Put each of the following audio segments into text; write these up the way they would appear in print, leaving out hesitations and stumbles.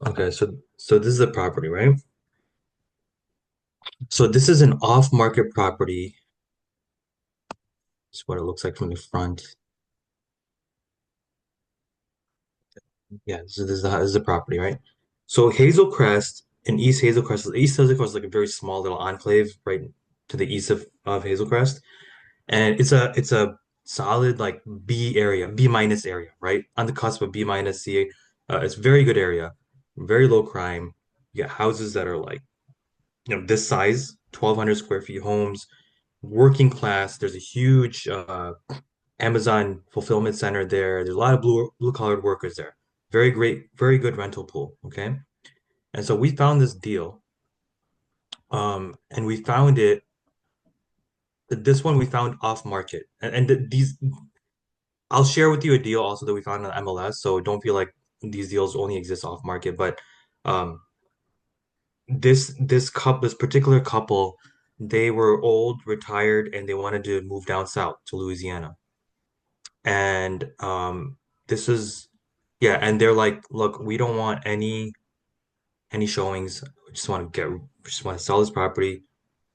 Okay, so this is a property, right? So this is an off-market property. This is what it looks like from the front. Yeah, so this is the property, right? So Hazel Crest and East Hazel Crest is like a very small little enclave right to the east of Hazel Crest. And it's a solid like B area, B minus area, right? On the cusp of B minus C. It's very good area, very low crime. You get houses that are like, this size, 1,200 square feet homes, working class. There's a huge Amazon fulfillment center there. There's a lot of blue collared workers there. Very great, very good rental pool. Okay. And so we found this deal. And we found it. This one we found off market. These I'll share with you a deal also that we found on MLS. So don't feel like these deals only exist off market. But um this particular couple, they were old, retired, and they wanted to move down south to Louisiana. And this is yeah, and they're like, look, we don't want any showings. We just want to sell this property,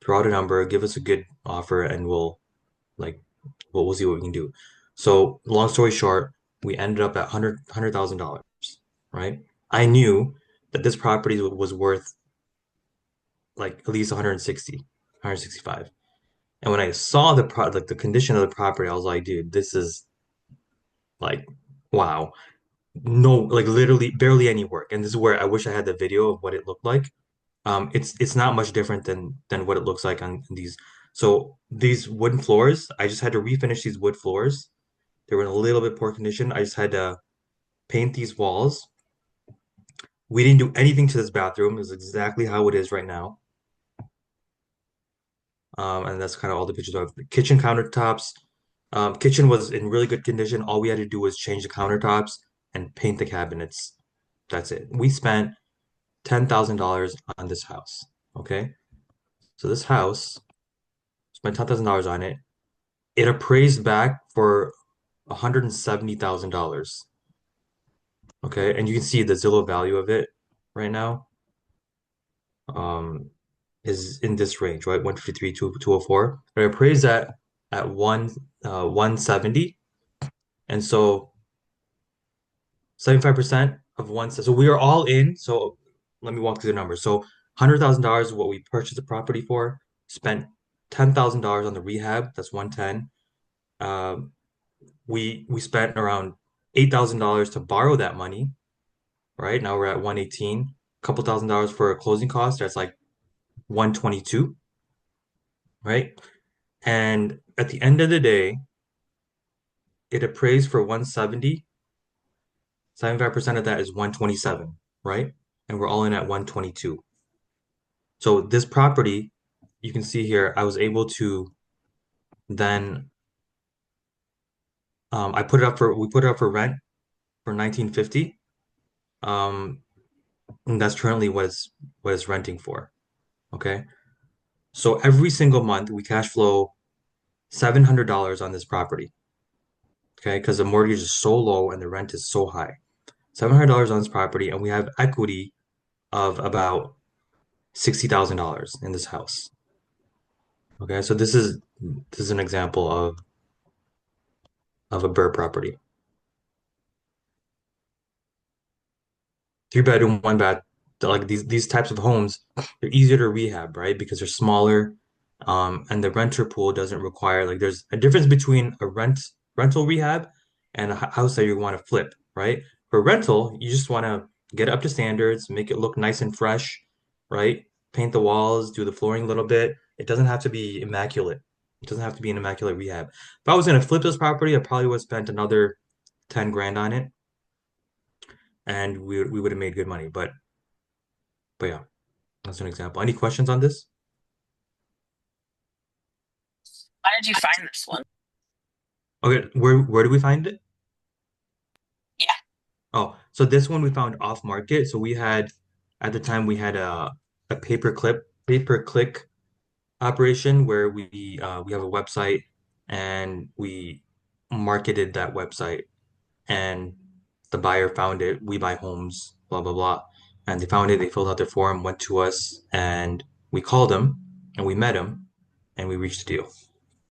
throw out a number, give us a good offer, and like we'll see what we can do. So long story short, we ended up at $100,000, right? I knew that this property was worth like at least 160, 165. And when I saw like the condition of the property, I was like, dude, this is like wow. No, like literally barely any work. And this is where I wish I had the video of what it looked like. It's not much different than what it looks like on these. So these wooden floors, I just had to refinish these wood floors. They were in a little bit poor condition. I just had to paint these walls. We didn't do anything to this bathroom. It's exactly how it is right now. And that's kind of all the pictures of the kitchen countertops. Kitchen was in really good condition. All we had to do was change the countertops and paint the cabinets. That's it. We spent $10,000 on this house. Okay. So this house spent $10,000 on it. It appraised back for $170,000. Okay. And you can see the Zillow value of it right now um, is in this range, right? 153 to 204. But I appraised that at 170. And so 75% of one. So we are all in. So let me walk through the numbers. So $100,000 is what we purchased the property for. Spent $10,000 on the rehab. That's 110. Um, we spent around $8,000 to borrow that money. Right now we're at 118. A couple $1,000 for a closing cost. That's like 122. Right. And at the end of the day, it appraised for 170. 75% of that is 127. Right. And we're all in at 122. So this property, you can see here, I was able to then we put it up for rent for 1950. Um, and that's currently what it's renting for. Okay. So every single month we cash flow $700 on this property. Okay, because the mortgage is so low and the rent is so high. $700 on this property, and we have equity of about $60,000 in this house. Okay, so this is an example of a Burr property. 3 bedroom, one bath. Like these types of homes, they're easier to rehab, right? Because they're smaller, and the renter pool doesn't require like there's a difference between a rental rehab and a house that you want to flip, right? For rental, you just want to get it up to standards, make it look nice and fresh, right? Paint the walls, do the flooring a little bit. It doesn't have to be immaculate. It doesn't have to be an immaculate rehab. If I was gonna flip this property, I probably would have spent another 10 grand on it, and we would have made good money. But yeah, that's an example. Any questions on this? How did you find this one? Okay, where do we find it? Yeah. Oh, so this one we found off market. So we had at the time we had a pay-per-click operation where we have a website and we marketed that website and the buyer found it. We buy homes. blah blah blah. And they found it. They filled out their form, went to us, and we called them and we met them and we reached a deal.